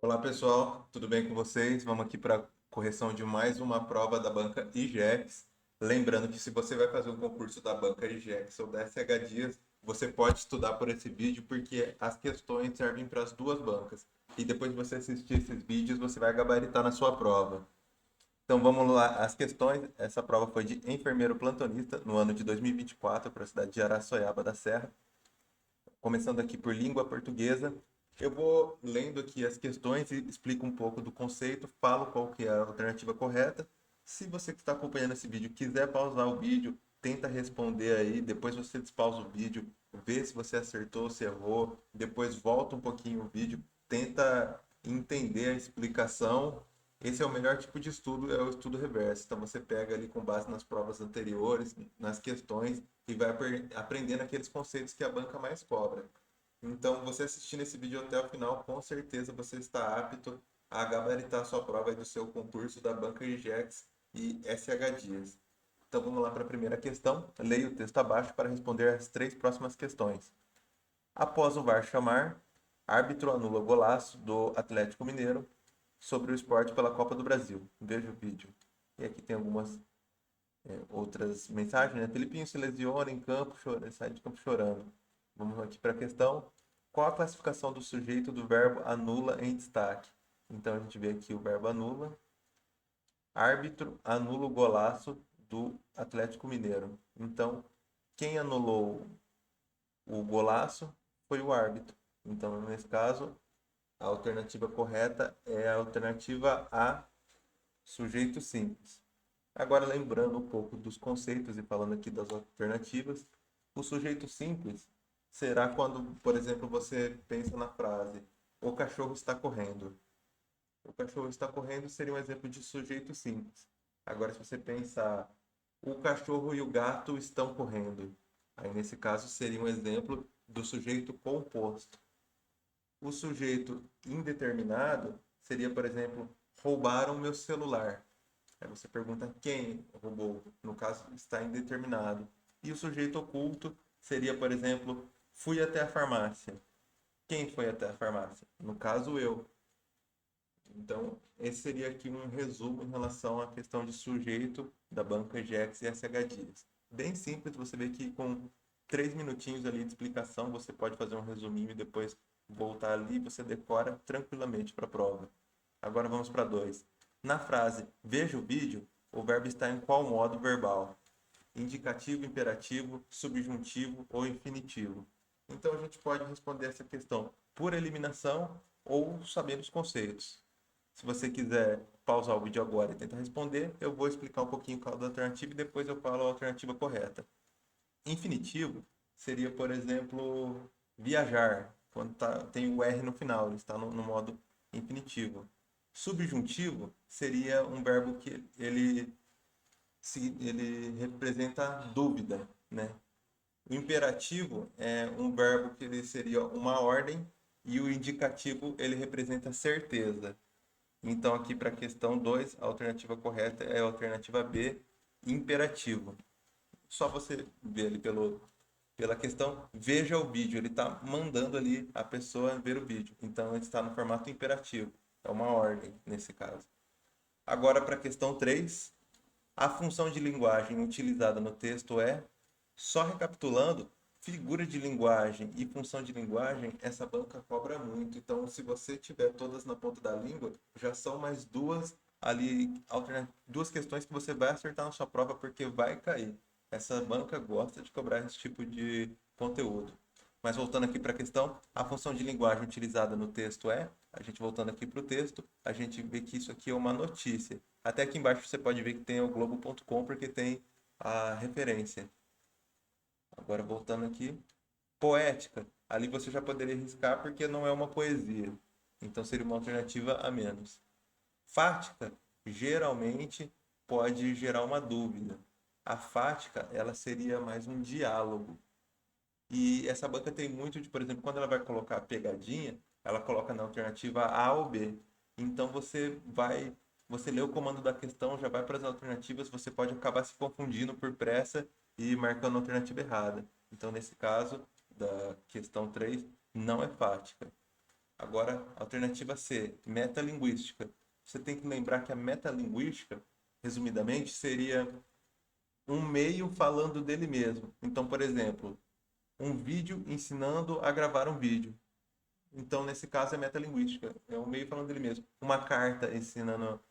Olá pessoal, tudo bem com vocês? Vamos aqui para correção de mais uma prova da banca IGEX. Lembrando que se você vai fazer um concurso da banca IGEX ou da SH Dias, você pode estudar por esse vídeo porque as questões servem para as duas bancas. E depois de você assistir esses vídeos, você vai gabaritar na sua prova. Então vamos lá, as questões. Essa prova foi de enfermeiro plantonista no ano de 2024 para a cidade de Araçoiaba da Serra. Começando aqui por língua portuguesa, eu vou lendo aqui as questões e explico um pouco do conceito, falo qual que é a alternativa correta. Se você que está acompanhando esse vídeo quiser pausar o vídeo, tenta responder aí, depois você despausa o vídeo, vê se você acertou, se errou, depois volta um pouquinho o vídeo, tenta entender a explicação. Esse é o melhor tipo de estudo, é o estudo reverso. Então você pega ali com base nas provas anteriores, nas questões, e vai aprendendo aqueles conceitos que a banca mais cobra. Então, você assistindo esse vídeo até o final, com certeza você está apto a gabaritar a sua prova aí do seu concurso da banca IGEX e SH Dias. Então, vamos lá para a primeira questão. Leia o texto abaixo para responder as três próximas questões. Após o VAR chamar, árbitro anula golaço do Atlético Mineiro sobre o esporte pela Copa do Brasil. Veja o vídeo. E aqui tem algumas outras mensagens, né? Felipinho se lesiona em campo, chora, sai de campo chorando. Vamos aqui para a questão. Qual a classificação do sujeito do verbo anula em destaque? Então a gente vê aqui o verbo anula. Árbitro anula o golaço do Atlético Mineiro. Então, quem anulou o golaço foi o árbitro. Então, nesse caso, a alternativa correta é a alternativa A, sujeito simples. Agora, lembrando um pouco dos conceitos e falando aqui das alternativas, o sujeito simples será quando, por exemplo, você pensa na frase: o cachorro está correndo. O cachorro está correndo seria um exemplo de sujeito simples. Agora, se você pensar: o cachorro e o gato estão correndo. Aí, nesse caso, seria um exemplo do sujeito composto. O sujeito indeterminado seria, por exemplo, roubaram meu celular. Aí você pergunta quem roubou, no caso está indeterminado. E o sujeito oculto seria, por exemplo, fui até a farmácia. Quem foi até a farmácia? No caso, eu. Então, esse seria aqui um resumo em relação à questão de sujeito da banca GX e SH Dias. Bem simples, você vê que com 3 minutinhos ali de explicação, você pode fazer um resuminho e depois voltar ali e você decora tranquilamente para a prova. Agora vamos para 2. Na frase veja o vídeo, o verbo está em qual modo verbal? Indicativo, imperativo, subjuntivo ou infinitivo? Então a gente pode responder essa questão por eliminação ou sabendo os conceitos. Se você quiser pausar o vídeo agora e tentar responder, eu vou explicar um pouquinho cada alternativa e depois eu falo a alternativa correta. Infinitivo seria, por exemplo, viajar, quando tem o R no final, ele está no modo infinitivo. Subjuntivo seria um verbo que ele representa dúvida, né? O imperativo é um verbo que ele seria uma ordem e o indicativo ele representa certeza. Então, aqui para a questão 2, a alternativa correta é a alternativa B, imperativo. Só você ver ali pela questão, veja o vídeo. Ele está mandando ali a pessoa ver o vídeo. Então, ele está no formato imperativo. É uma ordem nesse caso. Agora, para a questão 3, a função de linguagem utilizada no texto é, só recapitulando, figura de linguagem e função de linguagem, essa banca cobra muito. Então, se você tiver todas na ponta da língua, já são mais duas ali, duas questões que você vai acertar na sua prova porque vai cair. Essa banca gosta de cobrar esse tipo de conteúdo. Mas voltando aqui para a questão, a função de linguagem utilizada no texto é, a gente voltando aqui para o texto, a gente vê que isso aqui é uma notícia. Até aqui embaixo você pode ver que tem o globo.com porque tem a referência. Agora voltando aqui, poética, ali você já poderia riscar porque não é uma poesia. Então seria uma alternativa a menos. Fática, geralmente pode gerar uma dúvida. A fática, ela seria mais um diálogo. E essa banca tem muito de, por exemplo, quando ela vai colocar a pegadinha, ela coloca na alternativa A ou B. Então você lê o comando da questão, já vai para as alternativas, você pode acabar se confundindo por pressa e marcando a alternativa errada. Então, nesse caso, da questão 3 não é fática. Agora, alternativa C, metalinguística. Você tem que lembrar que a metalinguística, resumidamente, seria um meio falando dele mesmo. Então, por exemplo, um vídeo ensinando a gravar um vídeo. Então, nesse caso, é metalinguística. É um meio falando dele mesmo. Uma carta ensinando,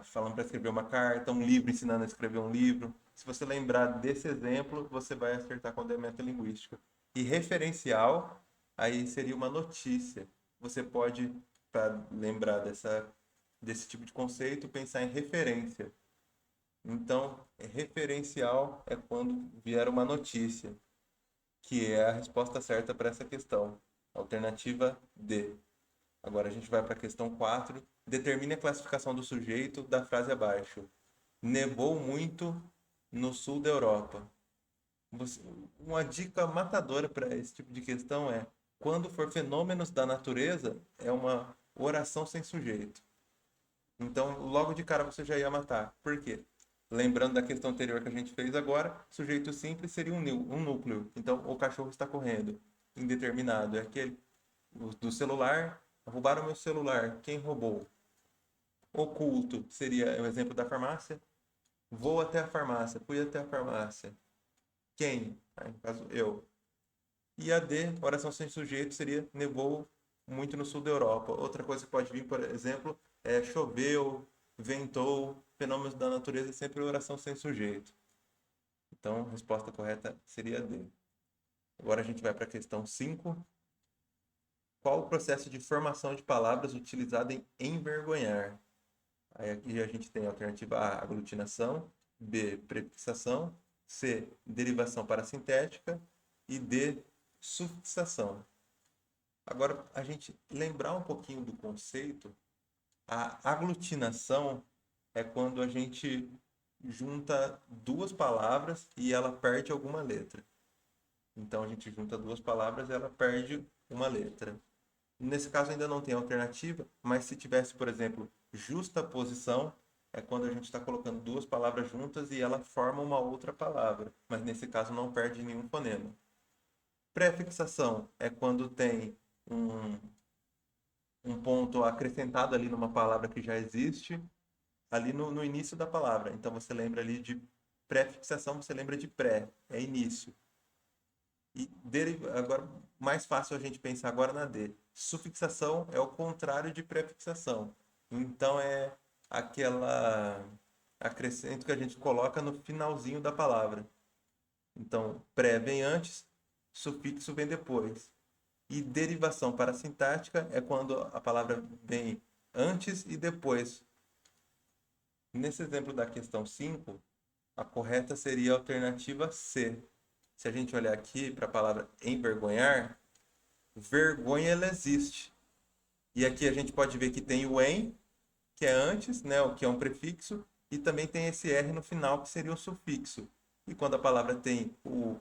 falando para escrever uma carta. Um livro ensinando a escrever um livro. Se você lembrar desse exemplo, você vai acertar quando é metalinguística. E referencial, aí seria uma notícia. Você pode, para lembrar desse tipo de conceito, pensar em referência. Então, referencial é quando vier uma notícia, que é a resposta certa para essa questão. Alternativa D. Agora a gente vai para a questão 4. Determine a classificação do sujeito da frase abaixo. Nevou muito no sul da Europa. Uma dica matadora para esse tipo de questão é: quando for fenômenos da natureza, é uma oração sem sujeito. Então, logo de cara você já ia matar. Por quê? Lembrando da questão anterior que a gente fez agora, sujeito simples seria um núcleo. Então, o cachorro está correndo. Indeterminado é aquele do celular. Roubaram meu celular. Quem roubou? Oculto seria o exemplo da farmácia. Vou até a farmácia. Fui até a farmácia. Quem? No caso, eu. E a D, oração sem sujeito, seria nevou muito no sul da Europa. Outra coisa que pode vir, por exemplo, é choveu, ventou, fenômenos da natureza, sempre oração sem sujeito. Então, a resposta correta seria D. Agora a gente vai para a questão 5. Qual o processo de formação de palavras utilizado em envergonhar? Aí aqui a gente tem a alternativa A, aglutinação, B, prefixação, C, derivação parasintética e D, sufixação. Agora, a gente lembrar um pouquinho do conceito, a aglutinação é quando a gente junta duas palavras e ela perde alguma letra. Então, a gente junta duas palavras e ela perde uma letra. Nesse caso, ainda não tem alternativa, mas se tivesse, por exemplo, justaposição, é quando a gente está colocando duas palavras juntas e ela forma uma outra palavra. Mas nesse caso, não perde nenhum fonema. Prefixação é quando tem um, um ponto acrescentado ali numa palavra que já existe, ali no início da palavra. Então você lembra ali de prefixação, você lembra de pré, é início. E agora, mais fácil a gente pensar agora na D. Sufixação é o contrário de prefixação. Então é aquela acrescento que a gente coloca no finalzinho da palavra. Então, pré vem antes, sufixo vem depois. E derivação parasintática é quando a palavra vem antes e depois. Nesse exemplo da questão 5, a correta seria a alternativa C. Se a gente olhar aqui para a palavra envergonhar, vergonha ela existe. E aqui a gente pode ver que tem o em, que é antes, né, o que é um prefixo, e também tem esse R no final, que seria um sufixo. E quando a palavra tem o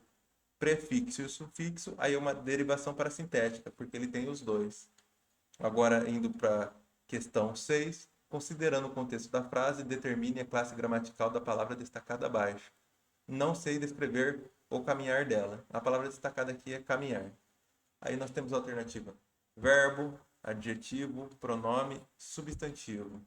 prefixo e o sufixo, aí é uma derivação parasintética, porque ele tem os dois. Agora, indo para a questão 6, considerando o contexto da frase, determine a classe gramatical da palavra destacada abaixo. Não sei descrever o caminhar dela. A palavra destacada aqui é caminhar. Aí nós temos a alternativa: verbo, adjetivo, pronome, substantivo.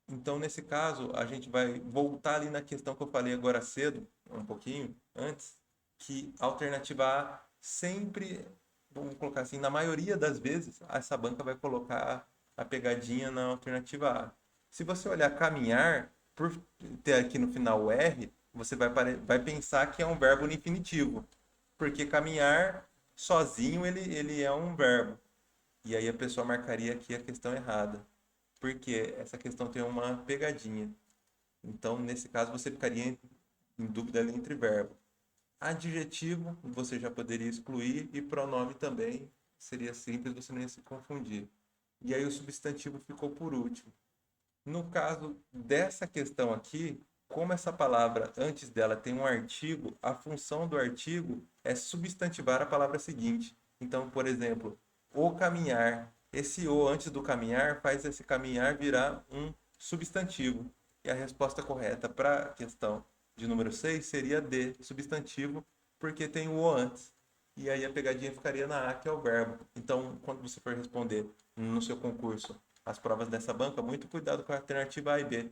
Então, nesse caso, a gente vai voltar ali na questão que eu falei agora cedo, um pouquinho antes, que a alternativa A sempre, vamos colocar assim, na maioria das vezes, essa banca vai colocar a pegadinha na alternativa A. Se você olhar caminhar, por ter aqui no final o R, você vai pensar que é um verbo no infinitivo, porque caminhar sozinho ele é um verbo. E aí a pessoa marcaria aqui a questão errada, porque essa questão tem uma pegadinha. Então, nesse caso, você ficaria em dúvida ali entre verbo. Adjetivo, você já poderia excluir, e pronome também seria simples, você não ia se confundir. E aí o substantivo ficou por último. No caso dessa questão aqui, como essa palavra antes dela tem um artigo, a função do artigo é substantivar a palavra seguinte. Então, por exemplo, o caminhar. Esse o antes do caminhar faz esse caminhar virar um substantivo. E a resposta correta para a questão de número 6 seria D, substantivo, porque tem o antes. e aí a pegadinha ficaria na A, que é o verbo. Então, quando você for responder no seu concurso as provas dessa banca, muito cuidado com a alternativa A e B.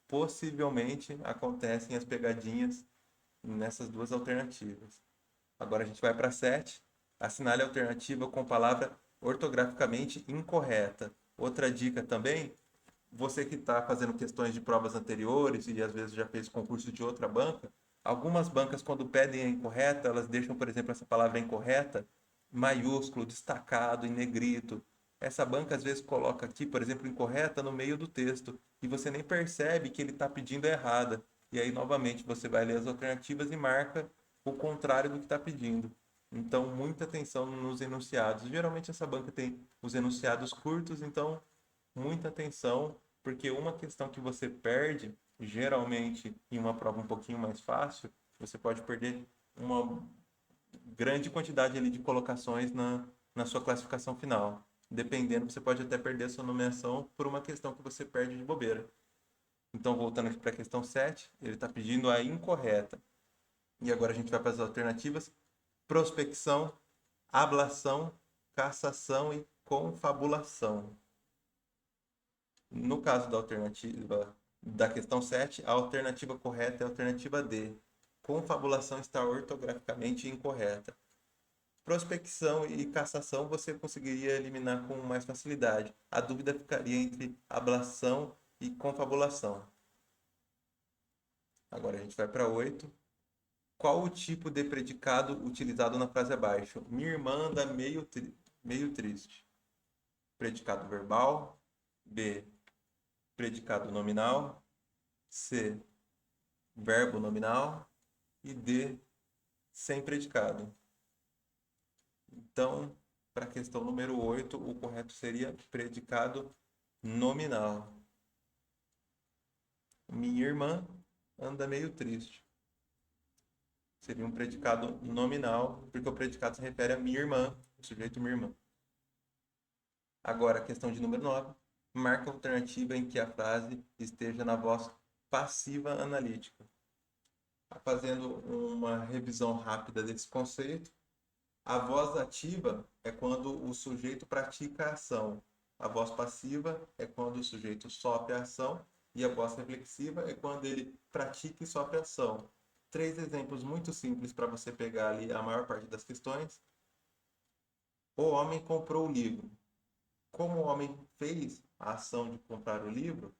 Possivelmente acontecem as pegadinhas nessas duas alternativas. Agora a gente vai para 7. Assinale a alternativa com palavra ortograficamente incorreta. Outra dica também, você que está fazendo questões de provas anteriores e às vezes já fez concurso de outra banca, algumas bancas, quando pedem a incorreta, elas deixam, por exemplo, essa palavra incorreta maiúsculo, destacado, em negrito. Essa banca às vezes coloca aqui, por exemplo, incorreta no meio do texto e você nem percebe que ele está pedindo a errada. E aí, novamente, você vai ler as alternativas e marca o contrário do que está pedindo. Então, muita atenção nos enunciados. Geralmente, essa banca tem os enunciados curtos, então, muita atenção, porque uma questão que você perde, geralmente em uma prova um pouquinho mais fácil, você pode perder uma grande quantidade ali de colocações na sua classificação final. Dependendo, você pode até perder a sua nomeação por uma questão que você perde de bobeira. Então, voltando aqui para a questão 7, ele está pedindo a incorreta. E agora a gente vai para as alternativas: prospecção, ablação, cassação e confabulação. No caso da alternativa da questão 7, a alternativa correta é a alternativa D. Confabulação está ortograficamente incorreta. Prospecção e cassação você conseguiria eliminar com mais facilidade. A dúvida ficaria entre ablação e confabulação. Agora a gente vai para 8. Qual o tipo de predicado utilizado na frase abaixo? Minha irmã anda meio triste. Predicado verbal. B. Predicado nominal. C. Verbo nominal. E D. Sem predicado. Então, para a questão número 8, o correto seria predicado nominal. Minha irmã anda meio triste. Seria um predicado nominal, porque o predicado se refere a minha irmã, o sujeito minha irmã. Agora, a questão de número 9. Marca a alternativa em que a frase esteja na voz passiva analítica. Fazendo uma revisão rápida desse conceito, a voz ativa é quando o sujeito pratica a ação. A voz passiva é quando o sujeito sofre a ação. E a voz reflexiva é quando ele pratica e sofre a ação. 3 exemplos muito simples para você pegar ali a maior parte das questões. O homem comprou o livro. Como o homem fez a ação de comprar o livro,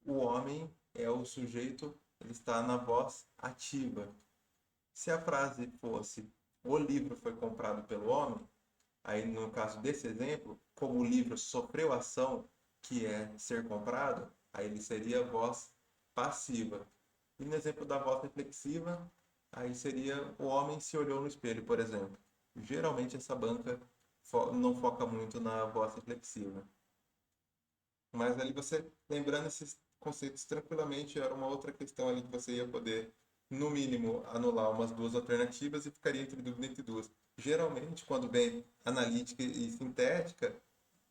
o homem é o sujeito, ele está na voz ativa. Se a frase fosse o livro foi comprado pelo homem, aí no caso desse exemplo, como o livro sofreu ação, que é ser comprado, aí ele seria voz passiva. E no exemplo da voz reflexiva, aí seria o homem se olhou no espelho, por exemplo. Geralmente essa banca não foca muito na voz reflexiva. Mas ali você, lembrando esses conceitos tranquilamente, era uma outra questão ali que você ia poder, no mínimo, anular umas duas alternativas e ficaria entre dúvida entre duas. Geralmente, quando vem analítica e sintética,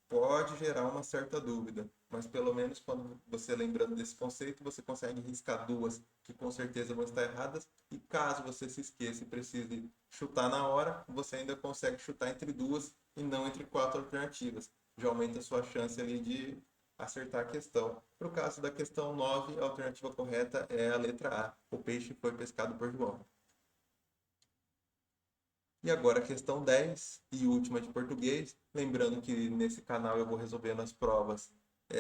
pode gerar uma certa dúvida, mas pelo menos quando você lembrando desse conceito, você consegue riscar duas que com certeza vão estar erradas, e caso você se esqueça e precise chutar na hora, você ainda consegue chutar entre duas e não entre 4 alternativas. Já aumenta a sua chance ali de acertar a questão. Para o caso da questão 9, a alternativa correta é a letra A. O peixe foi pescado por João. E agora a questão 10 e última de português. Lembrando que nesse canal eu vou resolvendo as provas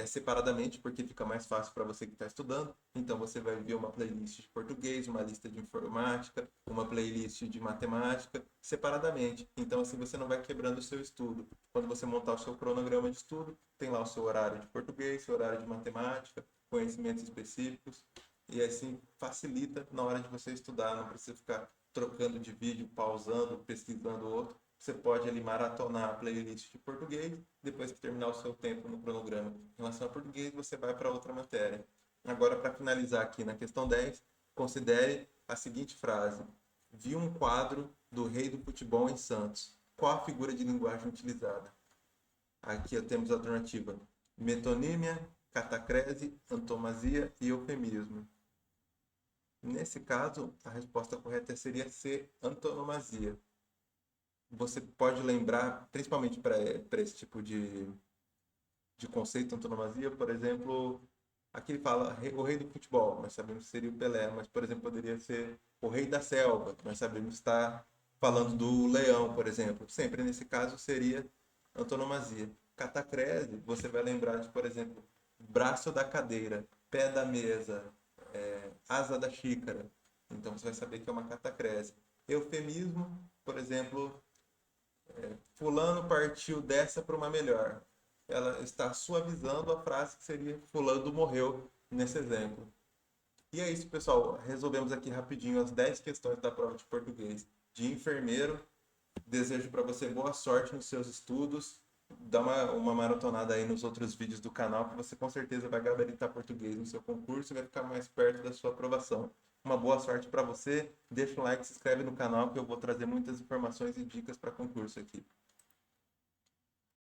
separadamente, porque fica mais fácil para você que está estudando. Então você vai ver uma playlist de português, uma lista de informática, uma playlist de matemática, separadamente. Então assim você não vai quebrando o seu estudo. Quando você montar o seu cronograma de estudo, tem lá o seu horário de português, seu horário de matemática, conhecimentos específicos. E assim facilita na hora de você estudar, não precisa ficar trocando de vídeo, pausando, pesquisando outro. Você pode ali maratonar a playlist de português, depois que terminar o seu tempo no cronograma em relação a português, você vai para outra matéria. Agora, para finalizar aqui na questão 10, considere a seguinte frase: vi um quadro do rei do futebol em Santos. Qual a figura de linguagem utilizada? Aqui temos a alternativa: metonímia, catacrese, antomasia e eufemismo. Nesse caso, a resposta correta seria C, antonomasia. você pode lembrar, principalmente para esse tipo de conceito, antonomasia, por exemplo, aqui ele fala o rei do futebol, nós sabemos que seria o Pelé, mas, por exemplo, poderia ser o rei da selva, nós sabemos que está falando do leão, por exemplo. Sempre nesse caso seria antonomasia. Catacrese, você vai lembrar de, por exemplo, braço da cadeira, pé da mesa, asa da xícara. Então você vai saber que é uma catacrese. Eufemismo, por exemplo, fulano partiu dessa para uma melhor. Ela está suavizando a frase que seria fulano morreu nesse exemplo. E é isso, pessoal. Resolvemos aqui rapidinho as 10 questões da prova de português de enfermeiro. Desejo para você boa sorte nos seus estudos. Dá uma maratonada aí nos outros vídeos do canal, que você com certeza vai gabaritar português no seu concurso e vai ficar mais perto da sua aprovação. Uma boa sorte para você. Deixa um like, se inscreve no canal, que eu vou trazer muitas informações e dicas para concurso aqui.